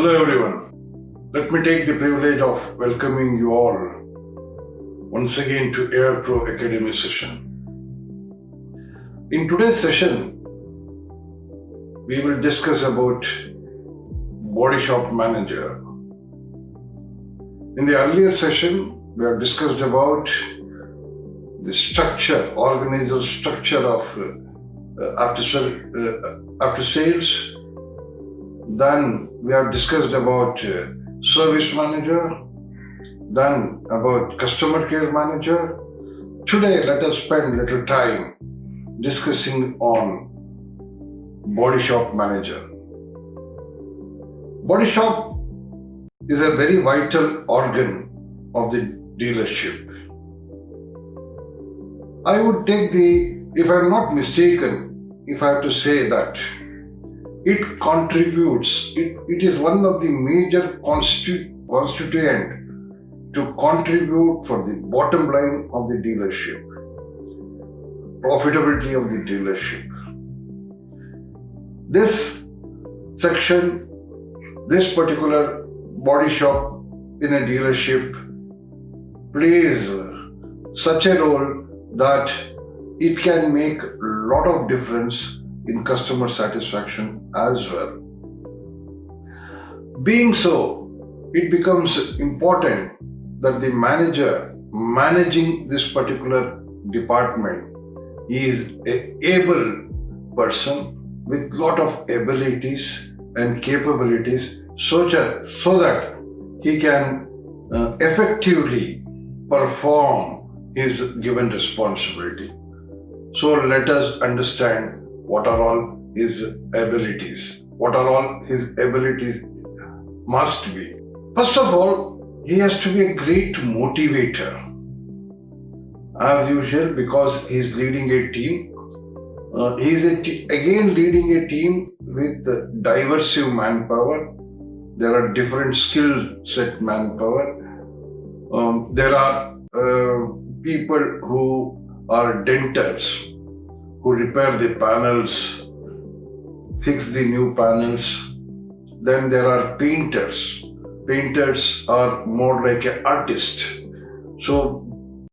Hello everyone. Let me take the privilege of welcoming you all once again to Air Pro Academy session. In today's session, we will discuss about Bodyshop manager. In the earlier session, we have discussed about the structure, organizational structure of after sales. Then we have discussed about service manager, then about customer care manager. Today, let us spend little time discussing on Bodyshop manager. Bodyshop is a very vital organ of the dealership. I would take if I'm not mistaken, if I have to say that it contributes, it is one of the major constituent to contribute for the bottom line of the dealership, profitability of the dealership. This section, this particular body shop in a dealership plays such a role that it can make a lot of difference in customer satisfaction as well. Being so, it becomes important that the manager managing this particular department is an able person with lot of abilities and capabilities so that he can effectively perform his given responsibility. So let us understand what are all his abilities, must be. First of all, he has to be a great motivator. As usual, because he is leading a team, he is again leading a team with diverse manpower. There are different skill set manpower. There are people who are denters, who repair the panels, fix the new panels. Then there are painters. Painters are more like an artist. So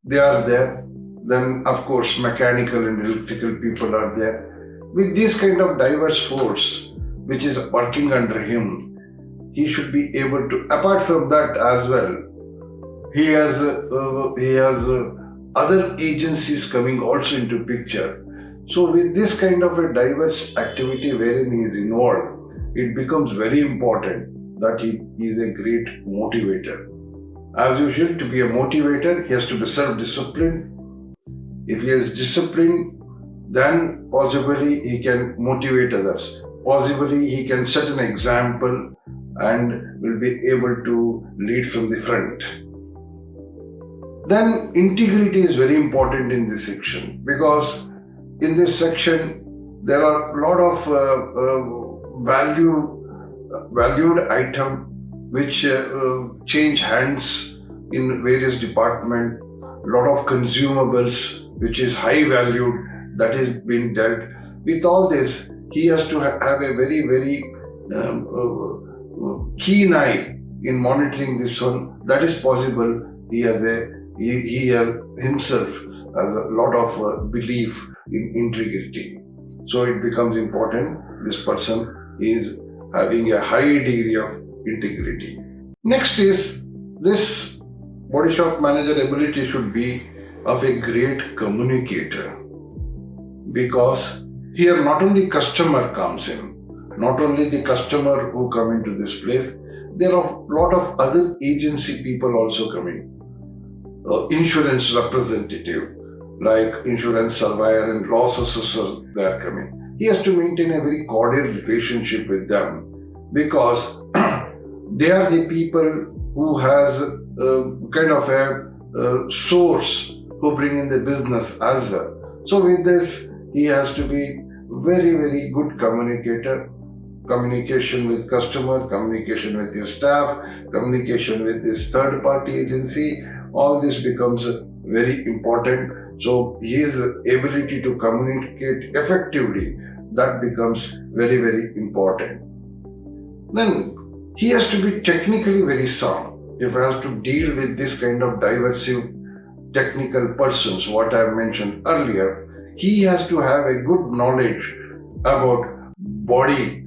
they are there. Then of course mechanical and electrical people are there. With this kind of diverse force which is working under him, he should be able to, apart from that as well, he has other agencies coming also into picture. So with this kind of a diverse activity wherein he is involved, it becomes very important that he is a great motivator. As usual, to be a motivator, he has to be self-disciplined. If he is disciplined, then possibly he can motivate others. Possibly he can set an example and will be able to lead from the front. Then integrity is very important in this section, because in this section there are a lot of valued items which change hands in various departments, a lot of consumables which is high valued that is being dealt. With all this, he has to have a very, very keen eye in monitoring this one. That is possible. He has himself has a lot of belief in integrity. So it becomes important this person is having a high degree of integrity. Next is this body shop manager ability should be of a great communicator, because here not only customer comes in, not only the customer who come into this place, there are a lot of other agency people also coming. Insurance representative, like insurance surveyor and loss assessor, they are coming. He has to maintain a very cordial relationship with them, because they are the people who has kind of a source who bring in the business as well. So with this, he has to be very, very good communicator. Communication with customer, communication with his staff, communication with this third party agency, all this becomes very important. So his ability to communicate effectively, that becomes very, very important. Then He has to be technically very sound. If he has to deal with this kind of diversive technical persons, what I mentioned earlier, he has to have a good knowledge about body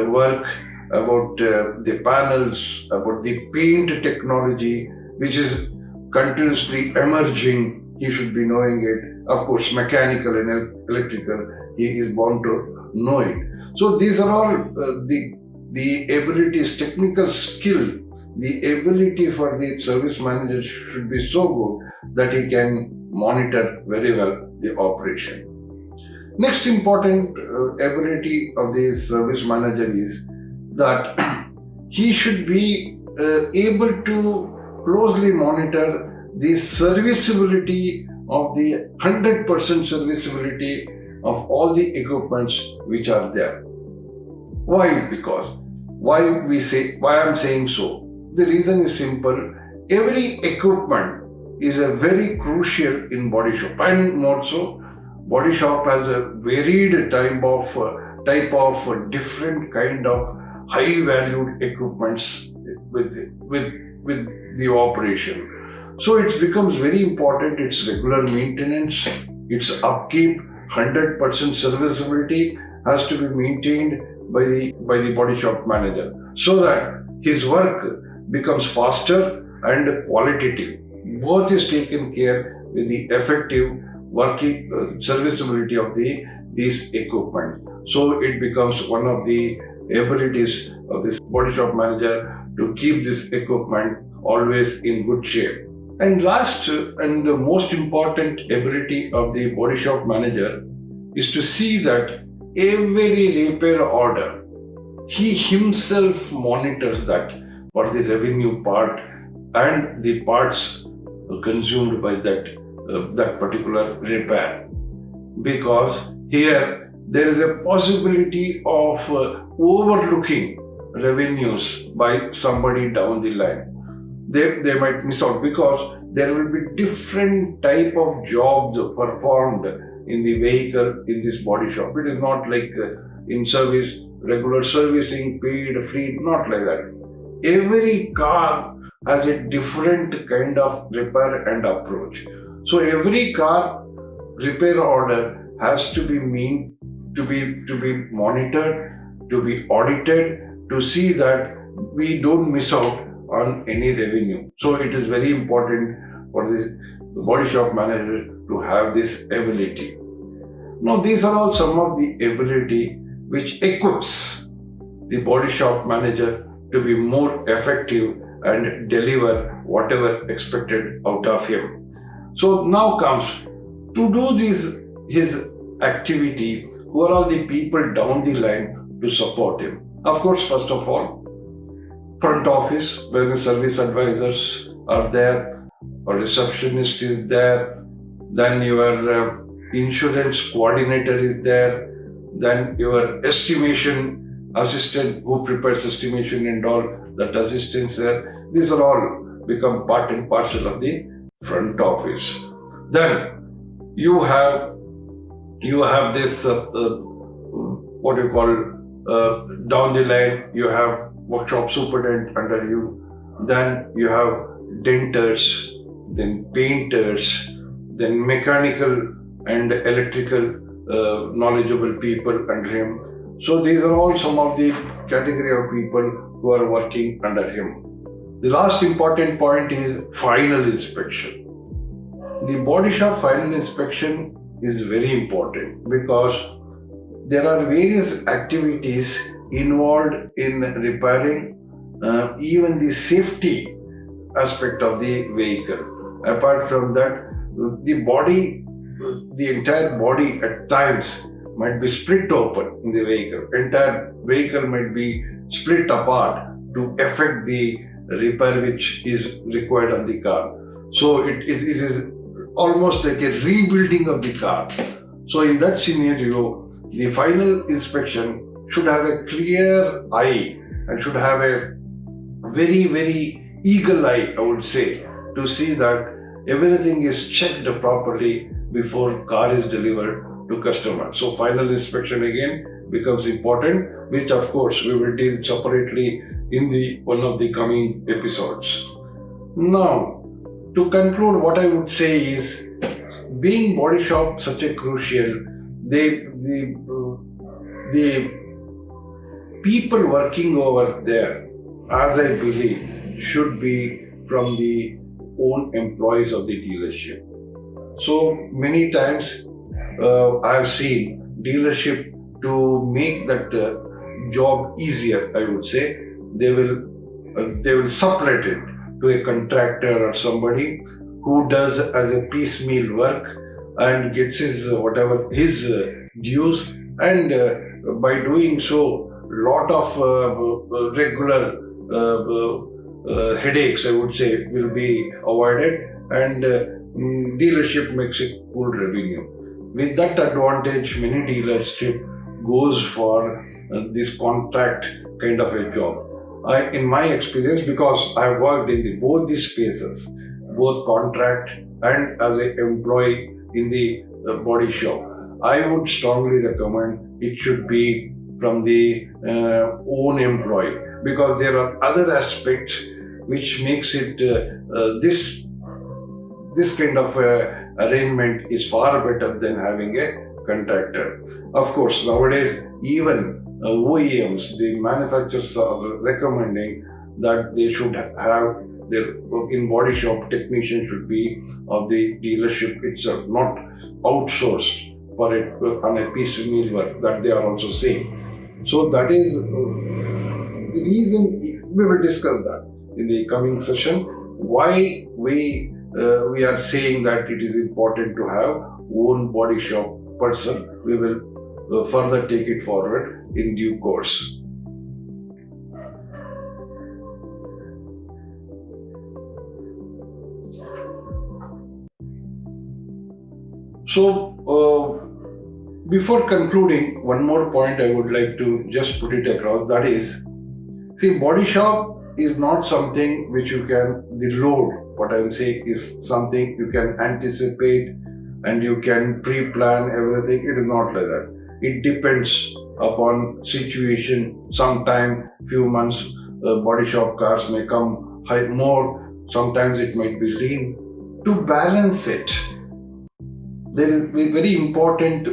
work, about the panels, about the paint technology, which is continuously emerging. He should be knowing it. Of course, mechanical and electrical, he is bound to know it. So these are all the abilities, technical skill, the ability for the service manager should be so good that he can monitor very well the operation. Next important ability of the service manager is that he should be able to closely monitor the serviceability of the 100% serviceability of all the equipments which are there. Why? Because why I'm saying so? The reason is simple. Every equipment is a very crucial in Bodyshop, and more so, Bodyshop has a varied type of different kind of high valued equipments with the operation. So it becomes very important. Its regular maintenance, its upkeep, 100% serviceability has to be maintained by the Bodyshop manager, so that his work becomes faster and qualitative. Both is taken care with the effective working serviceability of these equipment. So it becomes one of the abilities of this Bodyshop manager to keep this equipment always in good shape. And last and the most important ability of the Bodyshop manager is to see that every repair order, he himself monitors that for the revenue part and the parts consumed by that particular repair. Because here there is a possibility of overlooking revenues by somebody down the line. They might miss out because there will be different type of jobs performed in the vehicle in this Bodyshop. It is not like in service, regular servicing, paid, free, not like that. Every car has a different kind of repair and approach. So every car repair order has to be monitored, to be audited, to see that we don't miss out on any revenue. So it is very important for the Bodyshop manager to have this ability. Now these are all some of the ability which equips the Bodyshop manager to be more effective and deliver whatever expected out of him. So now comes to do his activity, who are all the people down the line to support him. Of course, first of all, front office, where the service advisors are there, a receptionist is there, then your insurance coordinator is there, then your estimation assistant who prepares estimation and all, that assistants there. These are all become part and parcel of the front office. Then you have this what you call down the line. You have workshop superintendent under you. Then you have denters, then painters, then mechanical and electrical knowledgeable people under him. So these are all some of the category of people who are working under him. The last important point is final inspection. The Bodyshop final inspection is very important because there are various activities involved in repairing even the safety aspect of the vehicle. Apart from that, the entire body at times might be split open in the vehicle. Entire vehicle might be split apart to affect the repair which is required on the car. So it is almost like a rebuilding of the car. So in that scenario, the final inspection should have a clear eye and should have a very, very eagle eye, I would say, to see that everything is checked properly before car is delivered to customer. So final inspection again becomes important, which of course we will deal separately in the one of the coming episodes. Now, to conclude, what I would say is, being body shop such a crucial, the people working over there, as I believe, should be from the own employees of the dealership. So many times I have seen dealership, to make that job easier, I would say, they will separate it to a contractor or somebody who does as a piecemeal work and gets his whatever his dues, and by doing so, lot of regular headaches, I would say, will be avoided, and dealership makes a good revenue. With that advantage, many dealership goes for this contract kind of a job. In my experience, because I worked in both these spaces, both contract and as an employee in the body shop, I would strongly recommend it should be from the own employee, because there are other aspects which makes it this kind of arrangement is far better than having a contractor. Of course, nowadays even OEMs, the manufacturers, are recommending that they should have their in body shop technician should be of the dealership itself, not outsourced for it on a piecemeal work, that they are also saying. So that is the reason. We will discuss that in the coming session, why we are saying that it is important to have own body shop person. We will further take it forward in due course. So, before concluding, one more point I would like to just put it across, that is, see, body shop is not something which you can, the load, what I am saying is something you can anticipate and you can pre-plan everything. It is not like that. It depends upon situation. Sometime, few months, body shop cars may come high more, sometimes it might be lean. To balance it, there is a very important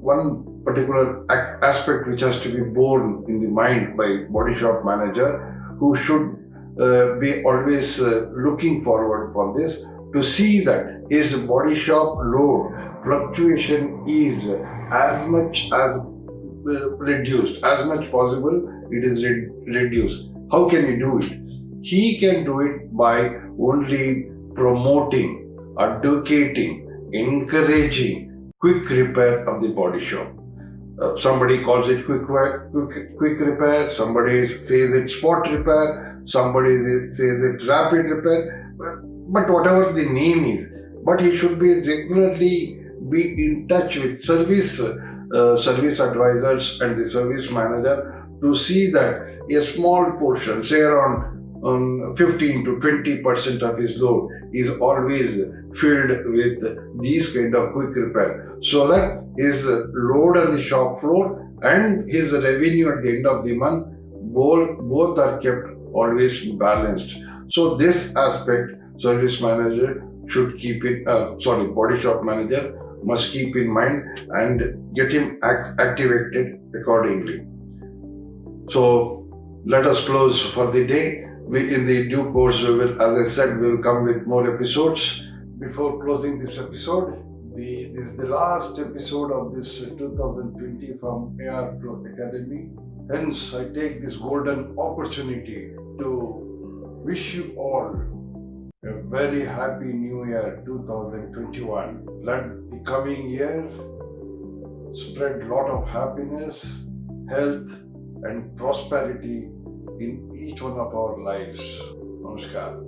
one particular aspect which has to be borne in the mind by body shop manager, who should be always looking forward for this, to see that his body shop load fluctuation is as much as reduced, as much possible it is reduced. How can he do it? He can do it by only promoting, advocating, encouraging quick repair of the body shop. Somebody calls it quick repair, somebody says it's spot repair, somebody says it rapid repair, but whatever the name is, but he should be regularly be in touch with service advisors and the service manager to see that a small portion, say around 15 to 20% of his load is always filled with these kind of quick repair, so that his load on the shop floor and his revenue at the end of the month both are kept always balanced. So this aspect service manager should keep it, body shop manager must keep in mind and get him activated accordingly. So let us close for the day. We, in the due course, we will, as I said, we will come with more episodes. Before closing this episode, this is the last episode of this 2020 from AR Pro Academy. Hence, I take this golden opportunity to wish you all a very happy New Year 2021. Let the coming year spread a lot of happiness, health, and prosperity in each one of our lives. Namaskar.